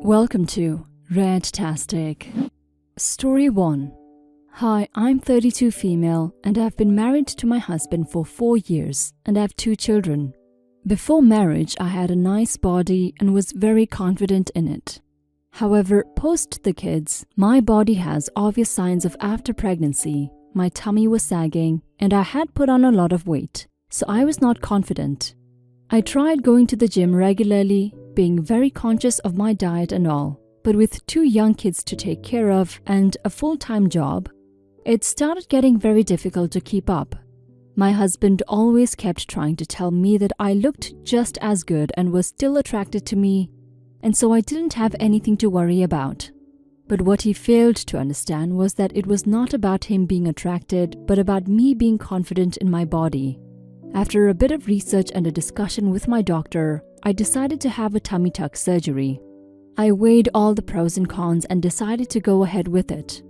Welcome to Redtastic. Story 1. Hi, I'm 32 female and I've been married to my husband for 4 years and I have 2 children. Before marriage, I had a nice body and was very confident in it. However, post the kids, my body has obvious signs of after pregnancy. My tummy was sagging and I had put on a lot of weight, so I was not confident. I tried going to the gym regularly, being very conscious of my diet and all, but with 2 young kids to take care of and a full-time job, it started getting very difficult to keep up. My husband always kept trying to tell me that I looked just as good and was still attracted to me, and so I didn't have anything to worry about. But what he failed to understand was that it was not about him being attracted, but about me being confident in my body. After a bit of research and a discussion with my doctor, I decided to have a tummy tuck surgery. I weighed all the pros and cons and decided to go ahead with it.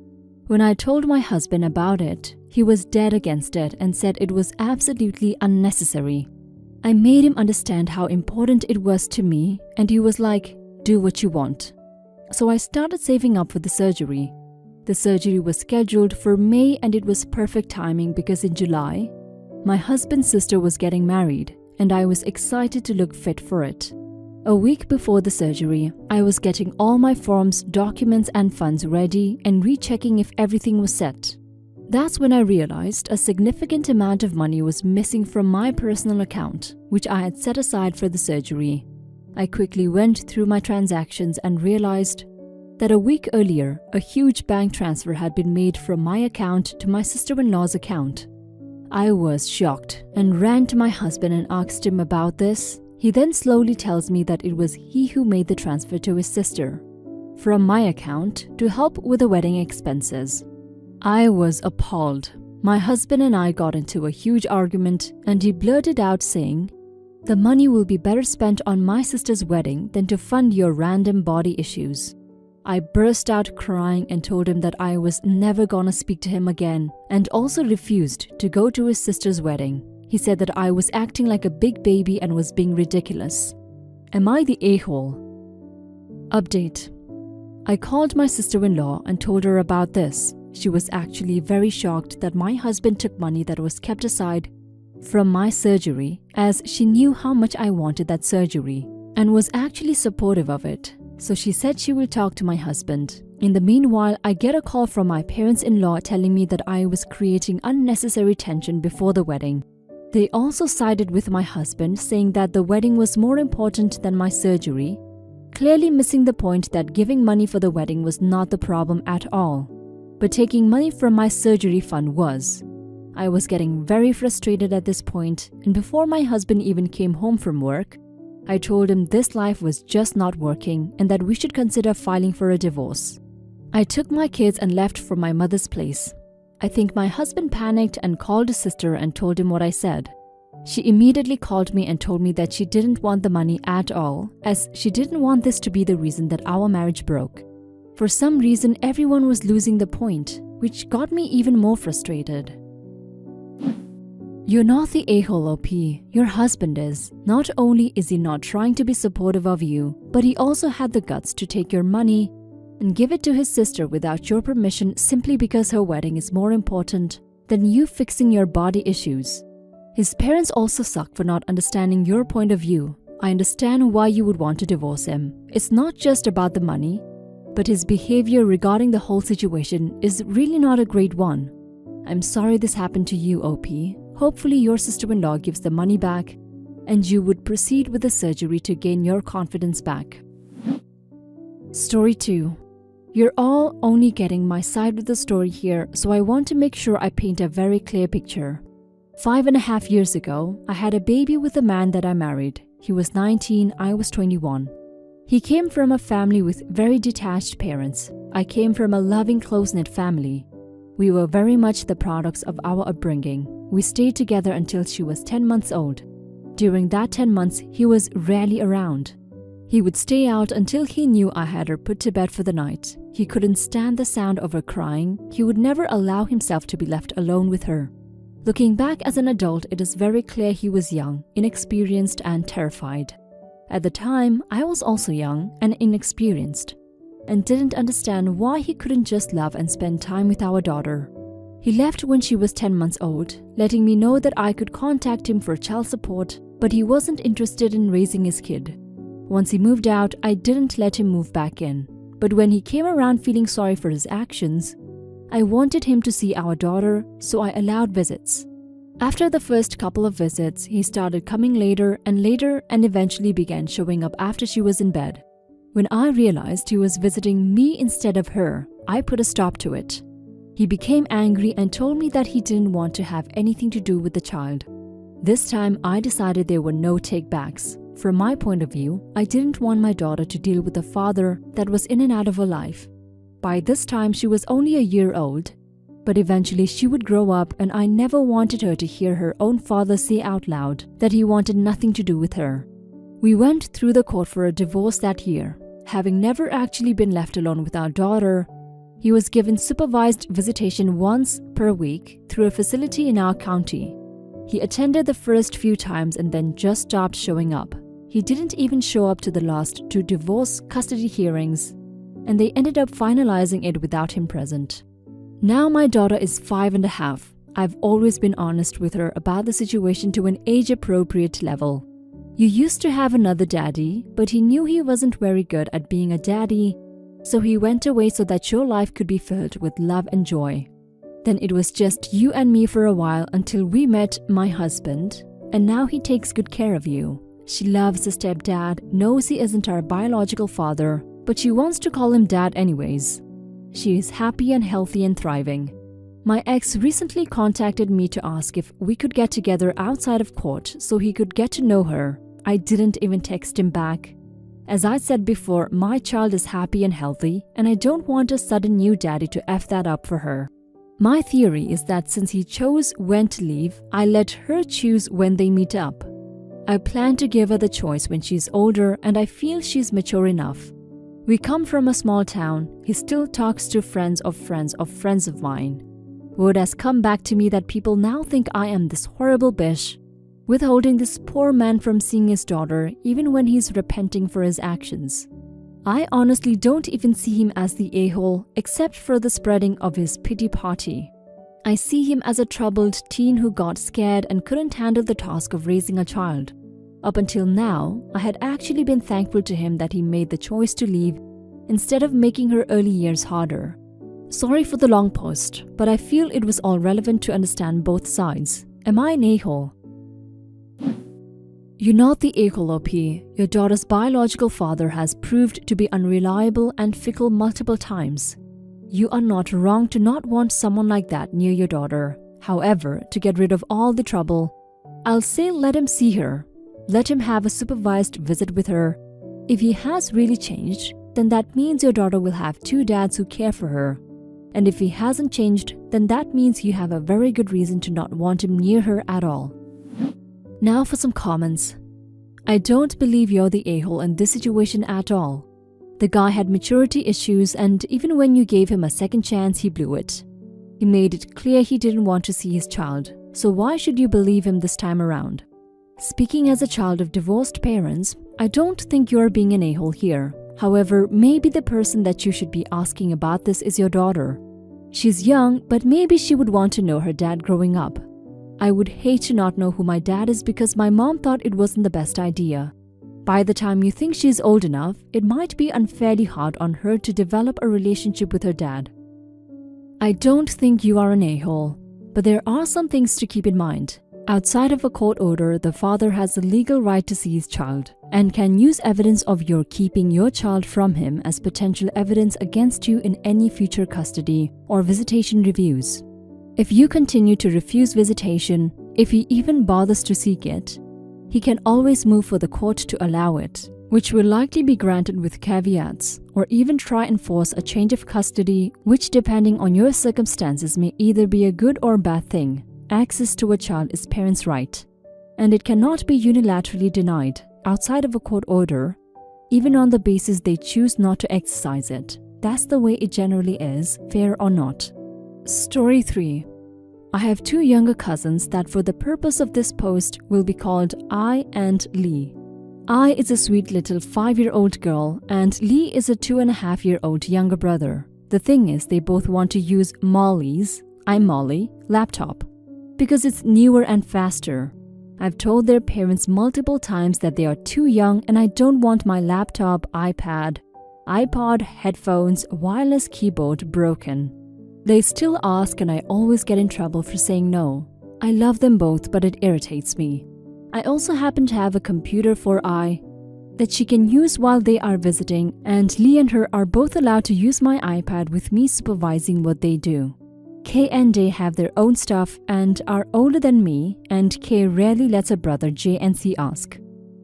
When I told my husband about it, he was dead against it and said it was absolutely unnecessary. I made him understand how important it was to me, and he was like, "Do what you want." So I started saving up for the surgery. The surgery was scheduled for May and it was perfect timing because in July, my husband's sister was getting married and I was excited to look fit for it. A week before the surgery, I was getting all my forms, documents and funds ready and rechecking if everything was set. That's when I realized a significant amount of money was missing from my personal account, which I had set aside for the surgery. I quickly went through my transactions and realized that a week earlier, a huge bank transfer had been made from my account to my sister-in-law's account. I was shocked and ran to my husband and asked him about this. He then slowly tells me that it was he who made the transfer to his sister from my account to help with the wedding expenses. I was appalled. My husband and I got into a huge argument and he blurted out saying, "The money will be better spent on my sister's wedding than to fund your random body issues." I burst out crying and told him that I was never gonna speak to him again and also refused to go to his sister's wedding. He said that I was acting like a big baby and was being ridiculous. Am I the a-hole? Update. I called my sister-in-law and told her about this. She was actually very shocked that my husband took money that was kept aside from my surgery, as she knew how much I wanted that surgery and was actually supportive of it. So she said she will talk to my husband. In the meanwhile, I get a call from my parents-in-law telling me that I was creating unnecessary tension before the wedding. They also sided with my husband, saying that the wedding was more important than my surgery, clearly missing the point that giving money for the wedding was not the problem at all, but taking money from my surgery fund was. I was getting very frustrated at this point, and before my husband even came home from work, I told him this life was just not working and that we should consider filing for a divorce. I took my kids and left for my mother's place. I think my husband panicked and called his sister and told him what I said. She immediately called me and told me that she didn't want the money at all, as she didn't want this to be the reason that our marriage broke. For some reason, everyone was losing the point, which got me even more frustrated. You're not the a-hole, OP. Your husband is. Not only is he not trying to be supportive of you, but he also had the guts to take your money and give it to his sister without your permission simply because her wedding is more important than you fixing your body issues. His parents also suck for not understanding your point of view. I understand why you would want to divorce him. It's not just about the money, but his behavior regarding the whole situation is really not a great one. I'm sorry this happened to you, OP. Hopefully your sister-in-law gives the money back and you would proceed with the surgery to gain your confidence back. Story 2. You're all only getting my side of the story here, so I want to make sure I paint a very clear picture. 5.5 years ago, I had a baby with a man that I married. He was 19, I was 21. He came from a family with very detached parents. I came from a loving, close-knit family. We were very much the products of our upbringing. We stayed together until she was 10 months old. During that 10 months, he was rarely around. He would stay out until he knew I had her put to bed for the night. He couldn't stand the sound of her crying. He would never allow himself to be left alone with her. Looking back as an adult, it is very clear he was young, inexperienced and terrified. At the time, I was also young and inexperienced and didn't understand why he couldn't just love and spend time with our daughter. He left when she was 10 months old, letting me know that I could contact him for child support, but he wasn't interested in raising his kid. Once he moved out, I didn't let him move back in. But when he came around feeling sorry for his actions, I wanted him to see our daughter, so I allowed visits. After the first couple of visits, he started coming later and eventually began showing up after she was in bed. When I realized he was visiting me instead of her, I put a stop to it. He became angry and told me that he didn't want to have anything to do with the child. This time, I decided there were no take-backs. From my point of view, I didn't want my daughter to deal with a father that was in and out of her life. By this time, she was only a year old, but eventually she would grow up, and I never wanted her to hear her own father say out loud that he wanted nothing to do with her. We went through the court for a divorce that year. Having never actually been left alone with our daughter, he was given supervised visitation once per week through a facility in our county. He attended the first few times and then just stopped showing up. He didn't even show up to the last 2 divorce custody hearings, and they ended up finalizing it without him present. Now my daughter is 5.5. I've always been honest with her about the situation to an age-appropriate level. You used to have another daddy, but he knew he wasn't very good at being a daddy, so he went away so that your life could be filled with love and joy. Then it was just you and me for a while until we met my husband, and now he takes good care of you. She loves his stepdad, knows he isn't our biological father, but she wants to call him dad anyways. She is happy and healthy and thriving. My ex recently contacted me to ask if we could get together outside of court so he could get to know her. I didn't even text him back. As I said before, my child is happy and healthy, and I don't want a sudden new daddy to F that up for her. My theory is that since he chose when to leave, I let her choose when they meet up. I plan to give her the choice when she's older, and I feel she's mature enough. We come from a small town. He still talks to friends of friends of friends of mine. Word has come back to me that people now think I am this horrible bitch, withholding this poor man from seeing his daughter even when he's repenting for his actions. I honestly don't even see him as the a-hole except for the spreading of his pity party. I see him as a troubled teen who got scared and couldn't handle the task of raising a child. Up until now, I had actually been thankful to him that he made the choice to leave instead of making her early years harder. Sorry for the long post, but I feel it was all relevant to understand both sides. Am I an a-hole? You're not the a-hole, OP. Your daughter's biological father has proved to be unreliable and fickle multiple times. You are not wrong to not want someone like that near your daughter. However, to get rid of all the trouble, I'll say let him see her. Let him have a supervised visit with her. If he has really changed, then that means your daughter will have 2 dads who care for her. And if he hasn't changed, then that means you have a very good reason to not want him near her at all. Now for some comments. I don't believe you're the a-hole in this situation at all. The guy had maturity issues, and even when you gave him a second chance, he blew it. He made it clear he didn't want to see his child, so why should you believe him this time around? Speaking as a child of divorced parents, I don't think you're being an a-hole here. However, maybe the person that you should be asking about this is your daughter. She's young, but maybe she would want to know her dad growing up. I would hate to not know who my dad is because my mom thought it wasn't the best idea. By the time you think she's old enough, it might be unfairly hard on her to develop a relationship with her dad. I don't think you are an a-hole, but there are some things to keep in mind. Outside of a court order, the father has the legal right to see his child and can use evidence of your keeping your child from him as potential evidence against you in any future custody or visitation reviews. If you continue to refuse visitation, if he even bothers to seek it, he can always move for the court to allow it, which will likely be granted with caveats, or even try and force a change of custody, which depending on your circumstances may either be a good or bad thing. Access to a child is parents' right, and it cannot be unilaterally denied outside of a court order, even on the basis they choose not to exercise it. That's the way it generally is, fair or not. Story 3. I have 2 younger cousins that for the purpose of this post will be called I and Lee. I is a sweet little 5-year-old girl and Lee is a 2.5-year-old younger brother. The thing is, they both want to use Molly's, I'm Molly, laptop because it's newer and faster. I've told their parents multiple times that they are too young and I don't want my laptop, iPad, iPod, headphones, wireless keyboard broken. They still ask and I always get in trouble for saying no. I love them both, but it irritates me. I also happen to have a computer for I that she can use while they are visiting, and Lee and her are both allowed to use my iPad with me supervising what they do. Kay and Day have their own stuff and are older than me, and Kay rarely lets her brother J and C ask.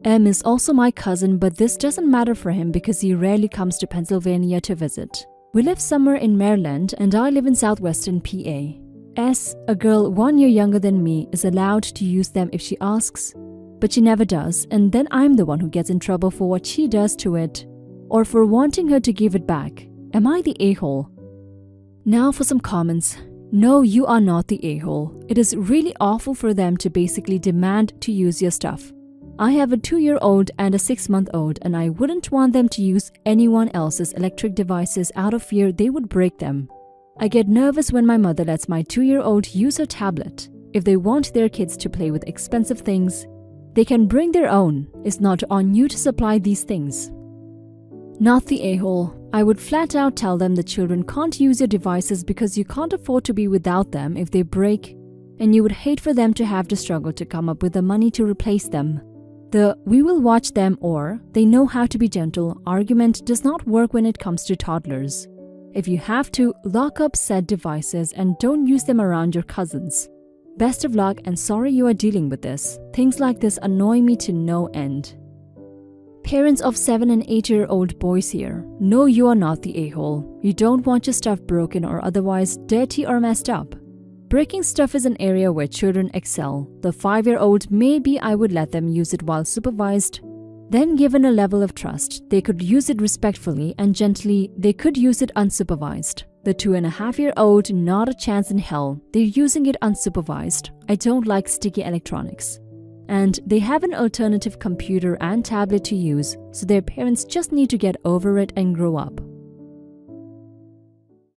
M is also my cousin, but this doesn't matter for him because he rarely comes to Pennsylvania to visit. We live somewhere in Maryland and I live in southwestern PA. S, a girl 1 year younger than me, is allowed to use them if she asks, but she never does, and then I'm the one who gets in trouble for what she does to it or for wanting her to give it back. Am I the a-hole? Now for some comments. No, you are not the a-hole. It is really awful for them to basically demand to use your stuff. I have a 2-year-old and a 6-month-old and I wouldn't want them to use anyone else's electric devices out of fear they would break them. I get nervous when my mother lets my 2-year-old use her tablet. If they want their kids to play with expensive things, they can bring their own. It's not on you to supply these things. Not the a-hole. I would flat out tell them the children can't use your devices because you can't afford to be without them if they break, and you would hate for them to have to struggle to come up with the money to replace them. The "we will watch them" or "they know how to be gentle" argument does not work when it comes to toddlers. If you have to, lock up said devices and don't use them around your cousins. Best of luck and sorry you are dealing with this. Things like this annoy me to no end. Parents of 7 and 8-year-old boys here. No, you are not the a-hole. You don't want your stuff broken or otherwise dirty or messed up. Breaking stuff is an area where children excel. The 5-year-old, maybe I would let them use it while supervised. Then given a level of trust, they could use it respectfully and gently. They could use it unsupervised. The 2.5-year-old, not a chance in hell. They're using it unsupervised. I don't like sticky electronics. And they have an alternative computer and tablet to use, so their parents just need to get over it and grow up.